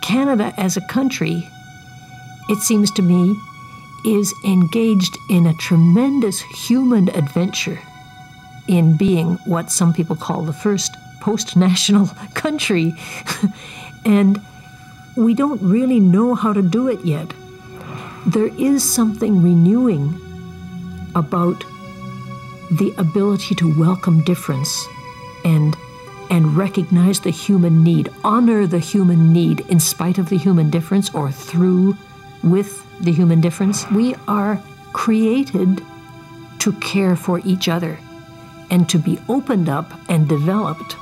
Canada as a country, it seems to me, is engaged in a tremendous human adventure in being what some people call the first post-national country. And we don't really know how to do it yet. There is something renewing about the ability to welcome difference and recognize the human need, honor the human need in spite of the human difference or through with the human difference. We are created to care for each other and to be opened up and developed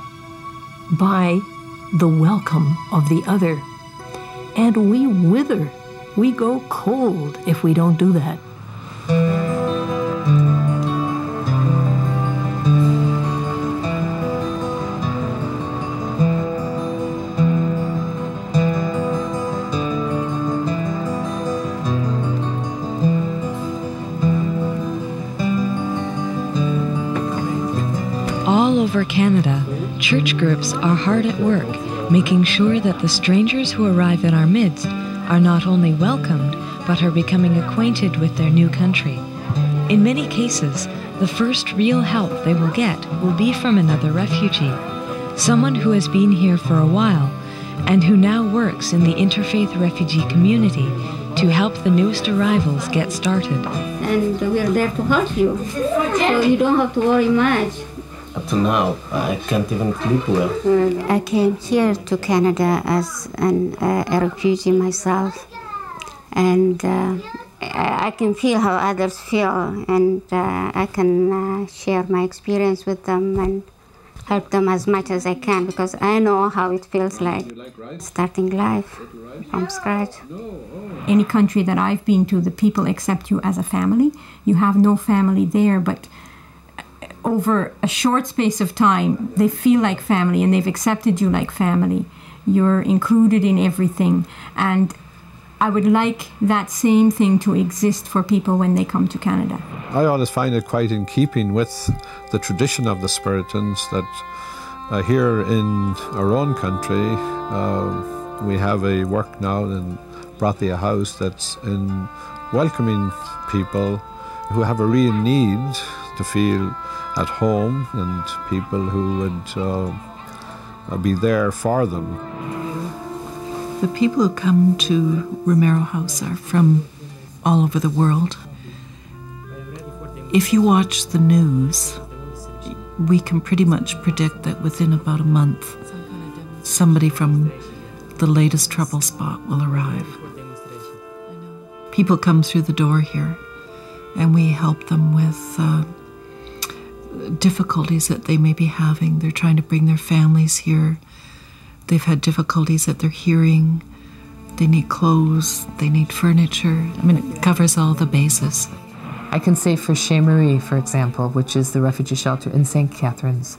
by the welcome of the other. And we wither, we go cold if we don't do that. All over Canada, church groups are hard at work, making sure that the strangers who arrive in our midst are not only welcomed, but are becoming acquainted with their new country. In many cases, the first real help they will get will be from another refugee, someone who has been here for a while and who now works in the interfaith refugee community to help the newest arrivals get started. And we're there to help you, so you don't have to worry much. Up to now, I can't even sleep well. I came here to Canada as a refugee myself, and I can feel how others feel, and I can share my experience with them and help them as much as I can, because I know how it feels like starting life from scratch. Any country that I've been to, the people accept you as a family. You have no family there, but over a short space of time, they feel like family and they've accepted you like family. You're included in everything. And I would like that same thing to exist for people when they come to Canada. I always find it quite in keeping with the tradition of the Spiritans that here in our own country, we have a work now in Brottier house that's in welcoming people who have a real need to feel at home and people who would be there for them. The people who come to Romero House are from all over the world. If you watch the news, we can pretty much predict that within about a month, somebody from the latest trouble spot will arrive. People come through the door here, and we help them with difficulties that they may be having. They're trying to bring their families here. They've had difficulties at their hearing. They need clothes. They need furniture. I mean, it covers all the bases. I can say for Chez, for example, which is the refugee shelter in St. Catharines,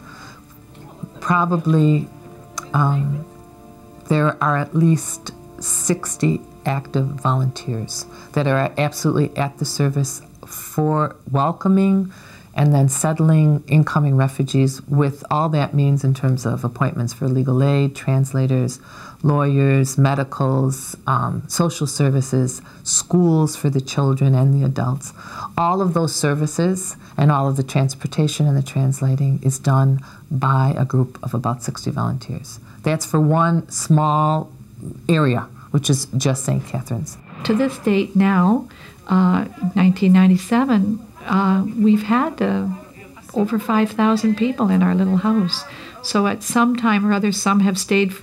probably there are at least 60 active volunteers that are absolutely at the service for welcoming and then settling incoming refugees with all that means in terms of appointments for legal aid, translators, lawyers, medicals, social services, schools for the children and the adults. All of those services and all of the transportation and the translating is done by a group of about 60 volunteers. That's for one small area, which is just St. Catharines. To this date now, 1997, we've had over 5,000 people in our little house. So at some time or other, some have stayed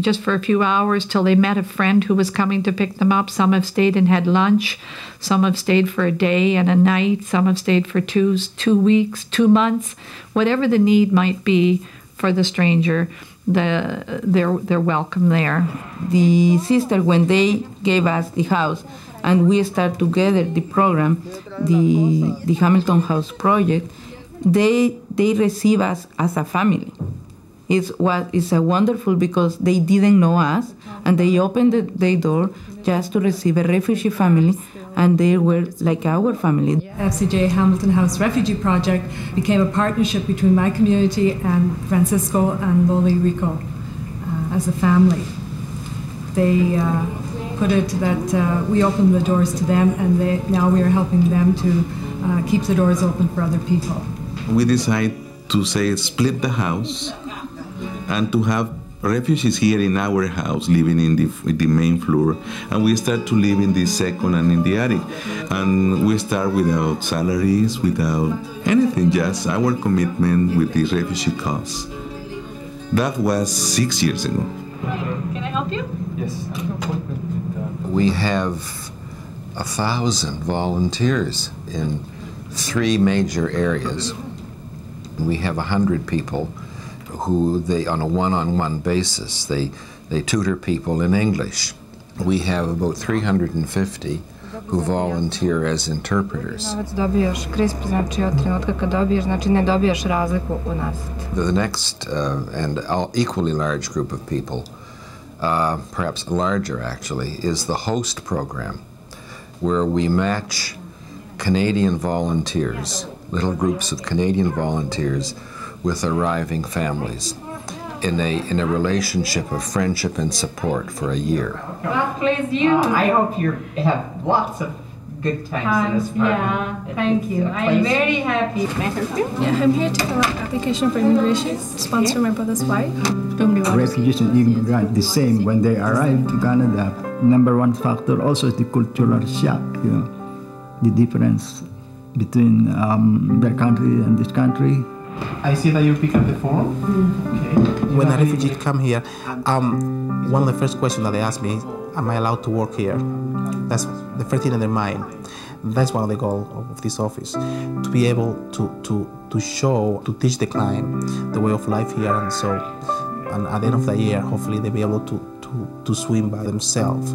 just for a few hours till they met a friend who was coming to pick them up. Some have stayed and had lunch. Some have stayed for a day and a night. Some have stayed for 2 weeks, 2 months. Whatever the need might be for the stranger, they're welcome there. The sister, when they gave us the house, and we start together the program, the Hamilton House Project, they receive us as a family. It's a wonderful because they didn't know us, and they opened their door just to receive a refugee family, and they were like our family. FCJ Hamilton House Refugee Project became a partnership between my community and Francisco and Loli Rico as a family. they put it that we open the doors to them, and now we are helping them to keep the doors open for other people. We decided to split the house and to have refugees here in our house living in the main floor, and we start to live in the second and in the attic. And we start without salaries, without anything, just our commitment with the refugee cause. That was 6 years ago. Can I help you? Yes. We have 1,000 volunteers in 3 major areas. We have 100 people who on a one-on-one basis, they tutor people in English. We have about 350 who volunteer as interpreters. The next and equally large group of people, perhaps larger actually, is the host program, where we match Canadian volunteers, little groups of Canadian volunteers, with arriving families in a relationship of friendship and support for a year. Well, please you. I hope you have lots of good times in this apartment. Yeah, thank you. I'm very happy. May I help you? Yeah, I'm here to fill out application for immigration, sponsor my brother's wife. Refugees and immigrants, the same when they arrive to Canada. Number one factor also is the cultural shock, the difference between their country and this country. I see that you pick up the form. Okay. When a refugee come here, one of the first questions that they ask me is, am I allowed to work here? That's the first thing in their mind. That's one of the goals of this office, to be able to show, to teach the client the way of life here, and at the end of the year, hopefully they'll be able to swim by themselves.